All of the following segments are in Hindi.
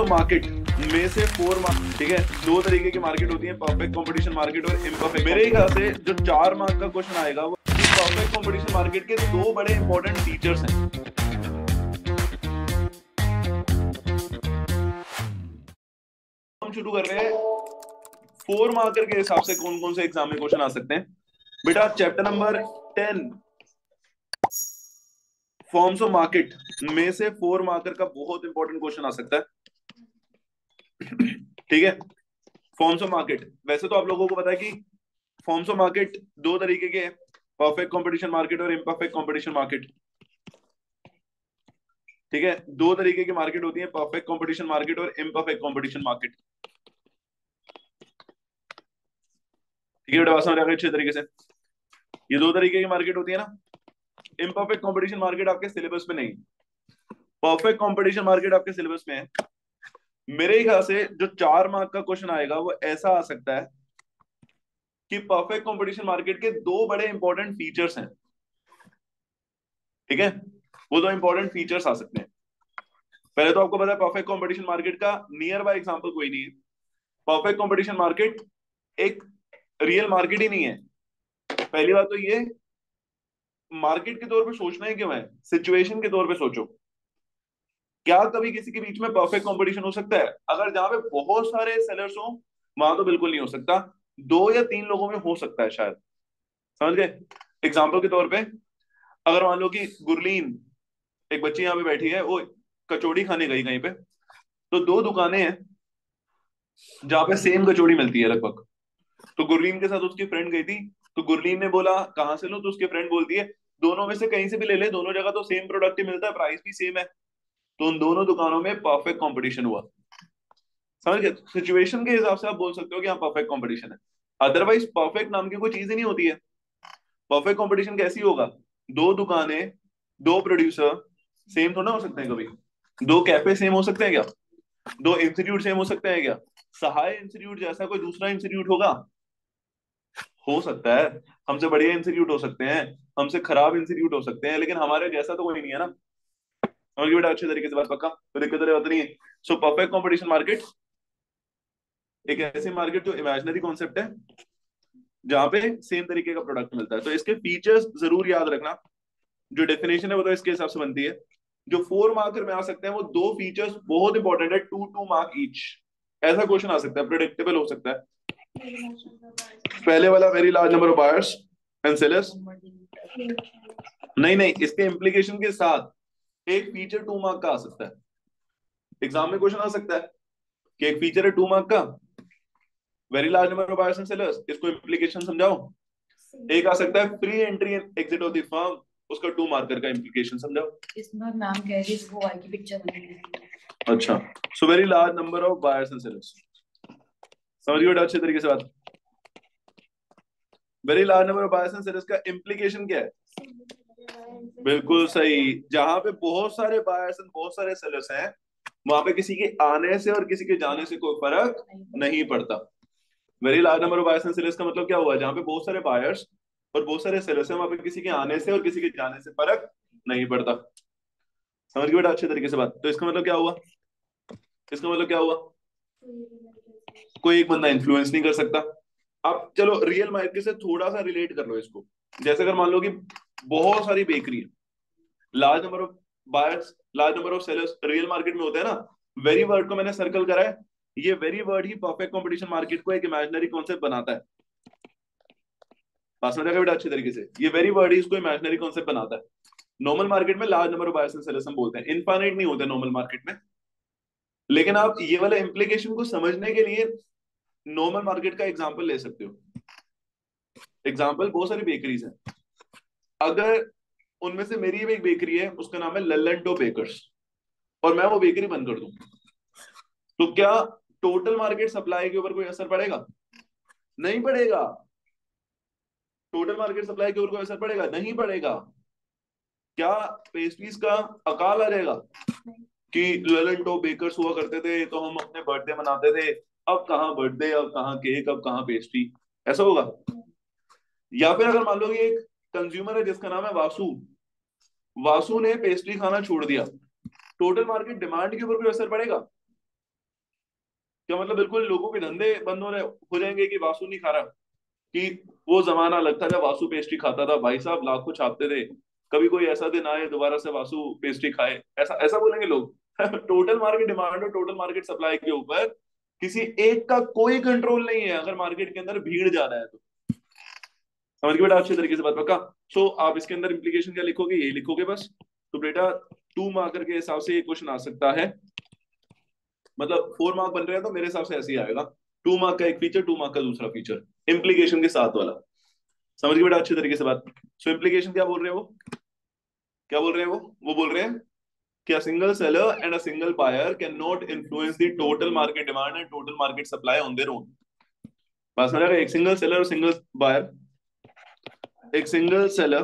मार्केट में से फोर मार्केट, ठीक है, दो तरीके की मार्केट होती है, परफेक्ट कंपटीशन मार्केट और इम्परफेक्ट। मेरे ख्याल से जो 4 मार्क का क्वेश्चन आएगा वो परफेक्ट कंपटीशन मार्केट के दो बड़े इंपॉर्टेंट फीचर्स हैं। हम शुरू कर रहे हैं 4 मार्कर के हिसाब से कौन कौन से एग्जाम में क्वेश्चन आ सकते हैं। बेटा chapter number 10 forms of market में से 4 मार्कर का बहुत इंपॉर्टेंट क्वेश्चन आ सकता है, ठीक है। फॉर्म्स ऑफ मार्केट, वैसे तो आप लोगों को पता है कि फॉर्म्स ऑफ मार्केट दो तरीके के हैं, परफेक्ट कंपटीशन मार्केट और इम्परफेक्ट कंपटीशन मार्केट, ठीक है। दो तरीके की मार्केट होती है, परफेक्ट कंपटीशन मार्केट और इम्परफेक्ट कंपटीशन मार्केट, ठीक है बेटा, बात समझ आ गई अच्छे तरीके से। ये दो तरीके की मार्केट होती है ना। इम्परफेक्ट कंपटीशन मार्केट आपके सिलेबस में नहीं, परफेक्ट कंपटीशन मार्केट आपके सिलेबस में है। मेरे ख्याल से जो 4 मार्क का क्वेश्चन आएगा वो ऐसा आ सकता है कि परफेक्ट कंपटीशन मार्केट के दो बड़े इंपॉर्टेंट फीचर्स हैं, ठीक है। वो दो इंपॉर्टेंट फीचर्स आ सकते हैं। पहले तो आपको पता है परफेक्ट कंपटीशन मार्केट का नियर बाय एग्जांपल कोई नहीं है। परफेक्ट कंपटीशन मार्केट एक रियल मार्केट ही नहीं है। पहली बात तो ये, मार्केट के तौर पे सोचना ही क्यों है, सिचुएशन के तौर पे सोचो। क्या कभी किसी के बीच में परफेक्ट कंपटीशन हो सकता है? अगर जहां पे बहुत सारे सेलर्स हो वहां तो बिल्कुल नहीं हो सकता, 2 या 3 लोगों में हो सकता है शायद, समझ गए। एग्जाम्पल के तौर पे अगर मान लो कि गुरलीन एक बच्ची यहाँ पे बैठी है, वो कचौड़ी खाने गई कहीं पे, तो 2 दुकानें हैं जहाँ पे सेम कचौड़ी मिलती है लगभग। तो गुरलीन के साथ उसकी फ्रेंड गई थी, तो गुरलीन ने बोला कहाँ से लो, तो उसकी फ्रेंड बोलती है दोनों में से कहीं से भी ले ले, दोनों जगह तो सेम प्रोडक्ट ही मिलता है, प्राइस भी सेम है। तो उन दोनों दुकानों में परफेक्ट कंपटीशन हुआ, समझ गए। सिचुएशन के हिसाब से आप बोल सकते हो कि हाँ परफेक्ट कंपटीशन है, अदरवाइज परफेक्ट नाम की कोई चीज ही नहीं होती है। परफेक्ट कंपटीशन कैसी होगा? दो दुकानें, दो प्रोड्यूसर सेम थोड़ा हो सकते हैं कभी। दो कैफे सेम हो सकते हैं क्या? दो इंस्टीट्यूट सेम हो सकते हैं क्या? सहाय इंस्टीट्यूट जैसा कोई दूसरा इंस्टीट्यूट होगा? हो सकता है, हमसे बढ़िया इंस्टीट्यूट हो सकते हैं, हमसे खराब इंस्टीट्यूट हो सकते हैं, लेकिन हमारे जैसा तो कोई नहीं है ना। समझ गए बेटा अच्छे तरीके से बात, पक्का? तो दिक्कत नहीं है। सो परफेक्ट कंपटीशन मार्केट एक ऐसी मार्केट जो इमेजिनरी कॉन्सेप्ट है, जहां पे सेम तरीके का प्रोडक्ट मिलता है। तो इसके फीचर्स जरूर याद रखना, जो डेफिनेशन है वो तो इसके हिसाब से बनती है। जो 4 मार्कर में आ सकते हैं वो दो फीचर्स बहुत इंपॉर्टेंट है, 2-2 मार्क ईच। ऐसा क्वेश्चन आ सकता है, प्रिडिक्टेबल हो सकता है। पहले वाला very large number of buyers and sellers, नहीं नहीं, इसके इम्प्लीकेशन के साथ एक फीचर 2 मार्क का आ सकता है। एग्जाम में क्वेश्चन आ सकता है कि एक फीचर है 2 मार्क का, very large number of buyers and sellers, इसको इम्प्लीकेशन समझाओ। एक आ सकता है free entry and exit of the firm, उसका 2 मार्कर का इम्प्लीकेशन समझाओ। इसमें मैम कह रही है वो वाई की पिक्चर बनेगी। अच्छा, so very large number of buyers and sellers, समझ गए अच्छे तरीके से बात। Very large number of buyers and sellers का इम्प्लीकेशन क्या है? बिल्कुल सही, जहां पे बहुत सारे बायर्स एंड बहुत सारे सेलर्स हैं वहां पे किसी के आने से और किसी के जाने से कोई फर्क नहीं पड़ता। Very large number of buyers and sellers का मतलब क्या हुआ? जहां पे बहुत सारे बायर्स और बहुत सारे सेलर्स हैं वहां पे किसी के आने से और किसी के जाने से फर्क नहीं पड़ता। समझ गए बेटा अच्छे तरीके से बात। तो इसका मतलब क्या हुआ? इसका मतलब क्या हुआ? कोई एक बंदा इन्फ्लुएंस नहीं कर सकता। अब चलो रियल मार्केट से थोड़ा सा रिलेट कर लो इसको। जैसे अगर मान लो कि बहुत सारी बेकरी है, large number of buyers, large number of sellers real market में होते हैं ना। वेरी वर्ड को मैंने सर्कल करा है, ये वेरी वर्ड ही परफेक्ट कंपटीशन मार्केट को एक इमेजिनरी कॉन्सेप्ट बनाता है। बात समझ बेटा अच्छे तरीके से, ये वेरी वर्ड ही इसको इमेजिनरी कॉन्सेप्ट बनाता है। नॉर्मल मार्केट में large number of buyers and sellers हम बोलते हैं, इनफाइनाइट नहीं होते नॉर्मल मार्केट में। लेकिन आप ये वाले इंप्लीकेशन को समझने के लिए नॉर्मल मार्केट का एग्जांपल ले सकते हो। एग्जांपल बहुत सारी बेकरीज हैं, अगर उनमें से मेरी भी एक बेकरी है, उसका नाम है लल्लन बेकर्स, और मैं वो बेकरी बंद कर दूं, तो क्या टोटल मार्केट सप्लाई के ऊपर कोई असर पड़ेगा? नहीं पड़ेगा। टोटल मार्केट सप्लाई के ऊपर कोई असर पड़ेगा? नहीं पड़ेगा। क्या पेस्ट्रीज का अकाल आ जाएगा कि ललन बेकर्स हुआ करते थे तो हम अपने बर्थडे मनाते थे, अब कहाँ बर्थडे, अब कहाँ केक, अब कहाँ पेस्ट्री? ऐसा होगा? या फिर अगर मान लो कि एक कंज्यूमर है जिसका नाम है वासु, वासु ने पेस्ट्री खाना छोड़ दिया, टोटल मार्केट डिमांड के ऊपर कोई असर पड़ेगा? क्या मतलब बिल्कुल लोगों के धंधे बंद हो जाएंगे कि वासु नहीं खा रहा? कि वो जमाना अलग था जब वासु पेस्ट्री खाता था, भाई साहब लाखों छापते थे, कभी कोई ऐसा दिन आए दोबारा से वासु पेस्ट्री खाए, ऐसा ऐसा बोलेंगे लोग? टोटल मार्केट डिमांड और टोटल मार्केट सप्लाई के ऊपर किसी एक का कोई कंट्रोल नहीं है, अगर मार्केट के अंदर भीड़ ज्यादा है तो। समझ गए बेटा अच्छे तरीके से बात पक्का? सो आप इसके अंदर इंप्लीकेशन क्या लिखोगे, ये लिखोगे बस। तो बेटा 2 मार्कर के हिसाब से ये क्वेश्चन आ सकता है, मतलब 4 मार्क बन रहे हैं तो मेरे हिसाब से ऐसे ही आएगा। 2 मार्क का एक फीचर, 2 मार्क का दूसरा फीचर, इंप्लीकेशन के साथ वाला। समझ गए बेटा अच्छे तरीके से बात? सो इंप्लीकेशन क्या बोल रहे हैं वो, क्या बोल रहे हैं वो बोल रहे हैं कि a single seller and a single buyer cannot influence the total market demand and total market supply on their own। बात समझ आ गई? एक सिंगल सेलर और सिंगल बायर, एक सिंगल सेलर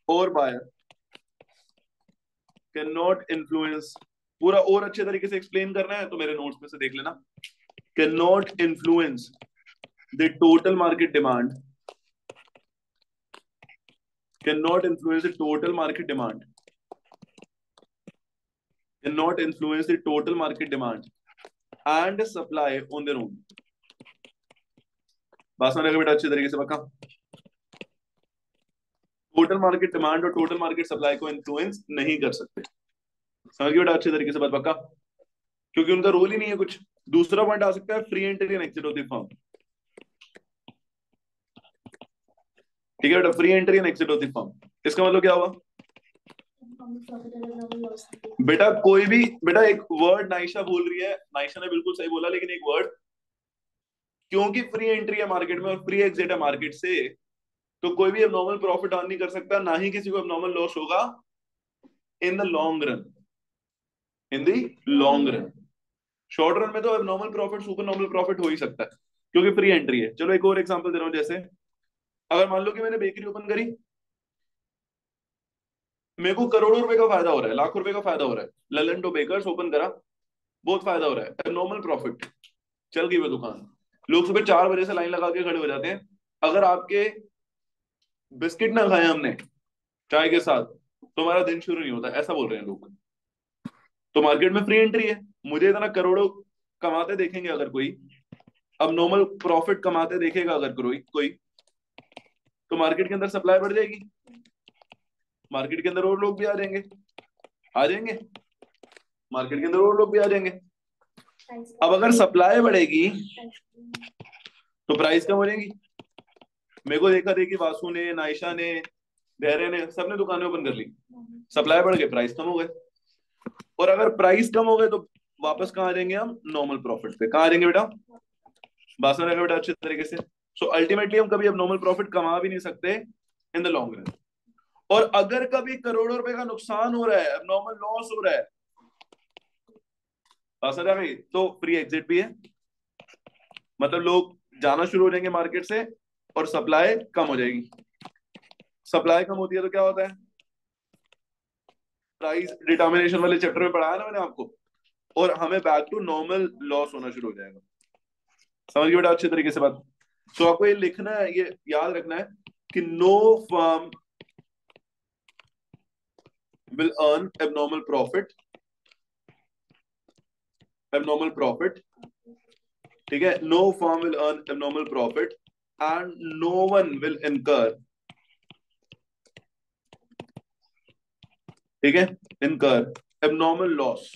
और बायर कैन नॉट इन्फ्लुएंस, पूरा और अच्छे तरीके से एक्सप्लेन करना है तो मेरे नोट्स में से देख लेना। Can not influence the total market demand, can not influence the total market demand, can not influence the total market demand and supply on their own. बात समझ आ गई बेटा अच्छे तरीके से पक्का? टोटल मार्केट डिमांड और टोटल मार्केट सप्लाई को इन्फ्लुएंस नहीं कर सकते। समझ गए बेटा अच्छे तरीके से बात पक्का? क्योंकि उनका रोल ही नहीं है कुछ। दूसरा पॉइंट आ सकता है free entry and exit of the firm. ठीक है बेटा, free entry and exit of the firm, इसका मतलब क्या हुआ बेटा? कोई भी बेटा, एक वर्ड नाइशा बोल रही है, नाइशा ने बिल्कुल सही बोला, लेकिन एक वर्ड, क्योंकि फ्री एंट्री है मार्केट में और फ्री एग्जिट है मार्केट से, तो कोई भी एबनॉर्मल प्रॉफिट अर्न नहीं कर सकता, ना ही किसी को एबनॉर्मल लॉस होगा in the long run, in the long run. Short run में तो abnormal profit super normal profit हो ही सकता है क्योंकि फ्री एंट्री है। चलो एक और एग्जांपल दे रहा हूं, जैसे अगर मान लो कि मैंने बेकरी ओपन करी, मेरे को करोड़ों रुपए का फायदा हो रहा है, लाखों रुपए का फायदा हो रहा है, ललन टू बेकर्स ओपन करा, बहुत फायदा हो रहा है, एबनॉर्मल प्रॉफिट, चल गई वो दुकान, लोग सुबह 4 बजे से लाइन लगा के खड़े हो जाते हैं। अगर आपके बिस्किट ना खाए हमने चाय के साथ तो हमारा दिन शुरू नहीं होता, ऐसा बोल रहे हैं लोग। तो मार्केट में फ्री एंट्री है, मुझे इतना करोड़ों कमाते देखेंगे अगर कोई, अब नॉर्मल प्रॉफिट कमाते देखेगा अगर कोई कोई, तो मार्केट के अंदर सप्लाई बढ़ जाएगी, मार्केट के अंदर और लोग भी आ जाएंगे, आ जाएंगे, मार्केट के अंदर और लोग भी आ जाएंगे। अब अगर सप्लाई बढ़ेगी तो प्राइस कम हो जाएगी। मेरे को देखा देखी वासु ने, नायशा ने, धैर्य ने, सबने दुकानें ओपन कर ली, सप्लाई बढ़ गई, प्राइस कम हो गए। और अगर प्राइस कम हो गए तो वापस कहाँ आ जाएंगे हम? नॉर्मल प्रॉफिट पे। कहाँ आ जाएंगे बेटा? बात समझ बेटा अच्छे तरीके से? सो अल्टीमेटली हम कभी अब नॉर्मल प्रॉफिट कमा भी नहीं सकते इन द लॉन्ग रन। और अगर कभी करोड़ों रुपए का नुकसान हो रहा है, अब नॉर्मल लॉस हो रहा है, बात समझ आ गई? तो फ्री एग्जिट भी है, मतलब लोग जाना शुरू हो जाएंगे मार्केट से और सप्लाई कम हो जाएगी। सप्लाई कम होती है तो क्या होता है? प्राइस डिटर्मिनेशन वाले चैप्टर में पढ़ाया ना मैंने आपको, और हमें बैक टू नॉर्मल लॉस होना शुरू हो जाएगा। समझ गए बेटा अच्छे तरीके से बात? तो आपको ये लिखना है, ये याद रखना है कि no firm will earn abnormal profit, abnormal profit, ठीक है? No firm will earn abnormal profit and no one will incur, ठीक है, इनकर एबनॉर्मल लॉस,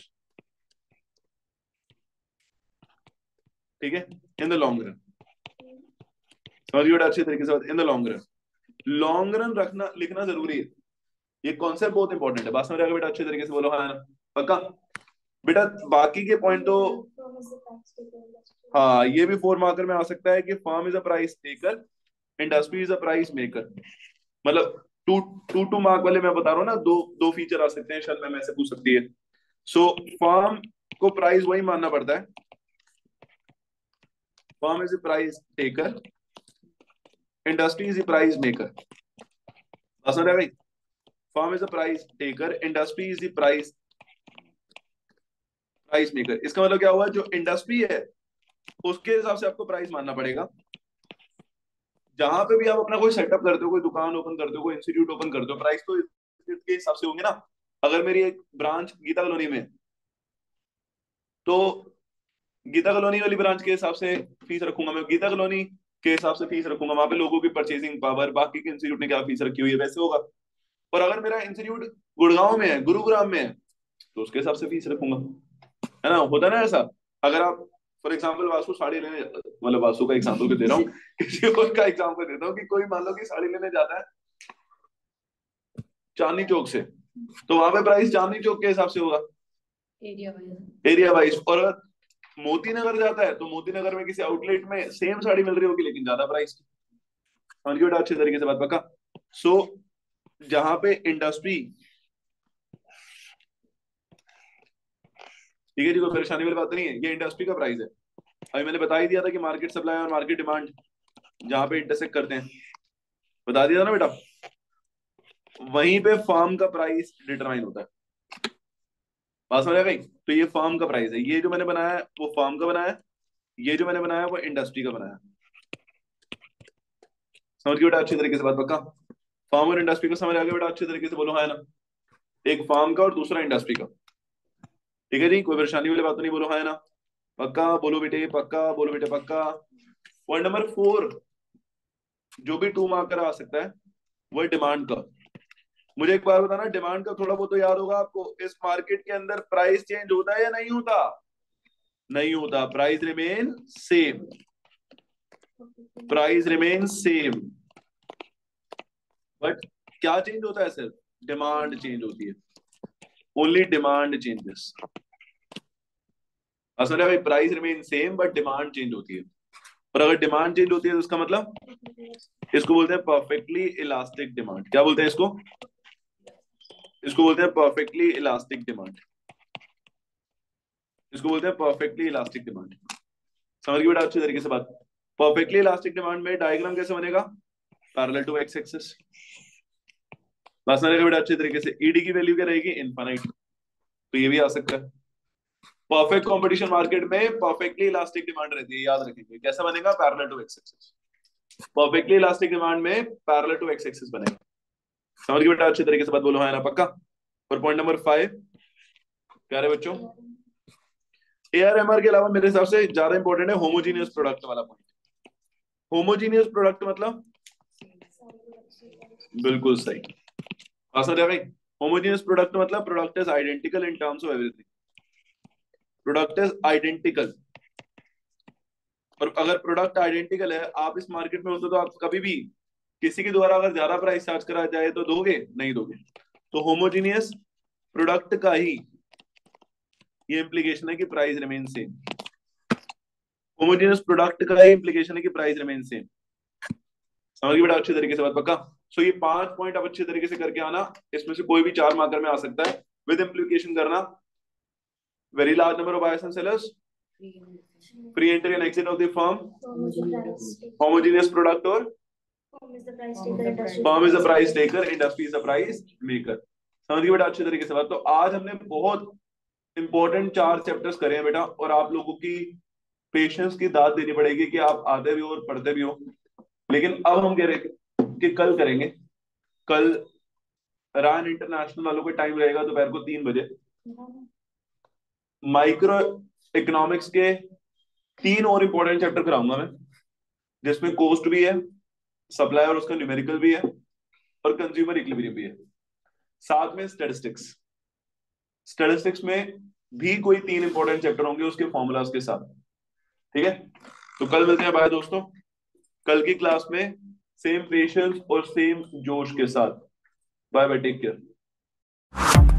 ठीक है, इन द लॉन्ग रन। समझिए बेटा अच्छे तरीके से बात, in the long run. Long run रखना लिखना जरूरी है, ये कॉन्सेप्ट बहुत इंपॉर्टेंट है। बात समझ आ गई बेटा अच्छे तरीके से? बोलो हाँ ना? पक्का बेटा? बाकी के पॉइंट तो हाँ, ये भी 4 मार्कर में आ सकता है कि firm is a price taker, industry is a price maker. मतलब टू टू 2 मार्क वाले मैं बता रहा हूँ ना, दो दो फीचर आ सकते हैं, शायद मैं से पूछ सकती है। सो फर्म को प्राइस वही मानना पड़ता है, firm is a price taker, industry is a price maker. समझ आ गई? Firm is a price taker, industry is the price price maker. इसका मतलब क्या हुआ? जो इंडस्ट्री है उसके हिसाब से आपको प्राइस मानना पड़ेगा। जहां पे भी आप अपना कोई सेटअप करते हो, कोई दुकान ओपन करते हो, कोई इंस्टीट्यूट ओपन करते हो, प्राइस तो इसके हिसाब से होंगे ना। अगर मेरी एक ब्रांच गीता कॉलोनी में, अगर मेरी एक ब्रांच गीता कॉलोनी में है, तो प्राइस तो इसके हिसाब से होंगे ना। अगर मेरी एक ब्रांच गीता कॉलोनी में है, तो प्राइस तो इसके हिसाब से होंगे ना। अगर मेरी एक ब्रांच गीता कॉलोनी में है, तो प्राइस तो इसके हिसाब से होंगे ना। अगर मेरी एक ब्रांच गीता कॉलोनी में है, तो गीता कॉलोनी वाली ब्रांच के हिसाब से फीस रखूंगा मैं, गीता कॉलोनी के हिसाब से फीस रखूंगा, वहां पे लोगों की परचेसिंग पावर, बाकी के इंस्टीट्यूट ने क्या फीस रखी हुई है वैसे होगा। और अगर मेरा इंस्टीट्यूट गुड़गांव में है, गुरुग्राम में है, तो उसके हिसाब से फीस रखूंगा, है ना, होता है ना ऐसा। अगर आप फॉर एग्जाम्पल वासु साड़ी लेने, मतलब वासु का एग्जाम्पल भी दे रहा हूँ, किसी और का एग्जाम्पल देता हूँ कि कोई मान लो कि साड़ी लेने जाता है चांदनी चौक से, तो वहां पे प्राइस चांदनी चौक के हिसाब से होगा, एरिया वाइज। Area wise. और अगर मोती नगर जाता है तो मोती नगर में किसी आउटलेट में सेम साड़ी मिल रही होगी लेकिन ज्यादा प्राइस की। समझ गए बेटा अच्छे तरीके से बात पक्का। सो जहां पे इंडस्ट्री, ठीक है जी, कोई परेशानी वाली बात नहीं है, ये इंडस्ट्री का प्राइस है। अभी मैंने बता ही दिया था कि मार्केट सप्लाई और मार्केट डिमांड जहां पे इंटरसेक्ट करते हैं, बता दिया था ना बेटा, वहीं पे फर्म का प्राइस डिटरमाइन होता है। बात समझ आ गई। तो ये फर्म का प्राइस है, ये जो मैंने बनाया है वो फर्म का बनाया है, ये जो मैंने बनाया है वो इंडस्ट्री का बनाया है। समझ गए बेटा अच्छी तरीके से बात पक्का। फर्म और इंडस्ट्री को समझ आ गया बेटा अच्छी तरीके से, बोलो हाँ ना। एक फर्म का और दूसरा इंडस्ट्री का, ठीक है जी, कोई परेशानी वाली बात तो नहीं, बोलो हाँ ना पक्का, बोलो बेटे पक्का, बोलो बेटे पक्का। पॉइंट नंबर 4 जो भी 2 मार्कर आ सकता है वो है डिमांड का। मुझे एक बार बताना, डिमांड का थोड़ा बहुत तो याद होगा आपको, इस मार्केट के अंदर प्राइस चेंज होता है या नहीं होता? नहीं होता, price remain same, price remain same. But क्या चेंज होता है? सिर्फ डिमांड चेंज होती है, ओनली डिमांड चेंजेस। असल में price remain same but demand change होती है। और अगर डिमांड चेंज होती है तो उसका मतलब, इसको बोलते हैं परफेक्टली इलास्टिक डिमांड। क्या बोलते हैं इसको? इसको बोलते हैं परफेक्टली इलास्टिक डिमांड, इसको बोलते हैं परफेक्टली इलास्टिक डिमांड। समझ गए बेटा अच्छी तरीके से बात। परफेक्टली इलास्टिक डिमांड में डायग्राम कैसे बनेगा? Parallel to X axis. बस समझ गए बेटा अच्छी तरीके से। ईडी की वैल्यू क्या रहेगी? इनफाइनाइट। तो ये भी आ सकता है। परफेक्ट कंपटीशन मार्केट में परफेक्टली इलास्टिक डिमांड रहती है, याद रखेंगे। कैसा बनेगा? Parallel to X axis. Perfectly elastic demand में पैरेलल टू एक्स एक्सिस बनेगा। समझ गए बेटा अच्छी तरीके से बात, बोलो हाँ ना पक्का। और पॉइंट नंबर 5 प्यारे बच्चों, एआरएमआर के अलावा मेरे हिसाब से ज्यादा इंपॉर्टेंट है होमोजीनियस प्रोडक्ट वाला पॉइंट। होमोजीनियस प्रोडक्ट मतलब, बिल्कुल सही, आसान है भाई। होमोजीनियस प्रोडक्ट मतलब product is identical in terms of everything, product is identical. और अगर प्रोडक्ट आइडेंटिकल है, आप इस मार्केट में होते तो आप कभी भी किसी के द्वारा अगर ज्यादा प्राइस चार्ज करा जाए तो दोगे? नहीं दोगे। तो होमोजीनियस प्रोडक्ट का ही ये इंप्लीकेशन है कि price remain same. Homogeneous product का ही इंप्लीकेशन है कि प्राइस रिमेन सेम। समझ गए बेटा अच्छी तरीके से बात पक्का। सो ये 5 पॉइंट आप अच्छे तरीके से करके आना, इसमें से कोई भी 4 मार्कर में आ सकता है। विद इंप्लीकेशन करना, very large number of buyers and sellers, free entry and exit of the firm, homogeneous product, और firm is the price taker, industry is the price maker. समझ गए बेटा अच्छे तरीके से बात। तो आज हमने बहुत इंपॉर्टेंट 4 चैप्टर्स करे हैं बेटा, और आप लोगों की पेशेंस की दाद देनी पड़ेगी कि आप आते भी हो और पढ़ते भी हो। लेकिन अब हम कह रहे कि कल करेंगे। कल रान इंटरनेशनल वालों का टाइम रहेगा दोपहर को 3 बजे। माइक्रो इकोनॉमिक्स के 3 और इंपॉर्टेंट चैप्टर कराऊंगा मैं, जिसमें कॉस्ट भी है, सप्लाई और उसका न्यूमेरिकल भी है, और कंज्यूमर इक्विलिब्रियम भी है, साथ में स्टैटिस्टिक्स। स्टैटिस्टिक्स में भी कोई 3 इंपॉर्टेंट चैप्टर होंगे उसके फॉर्मूलाज के साथ, ठीक है। तो कल मिलते हैं, बाय दोस्तों, कल की क्लास में सेम पेशेंस और सेम जोश के साथ। Bye bye, take care.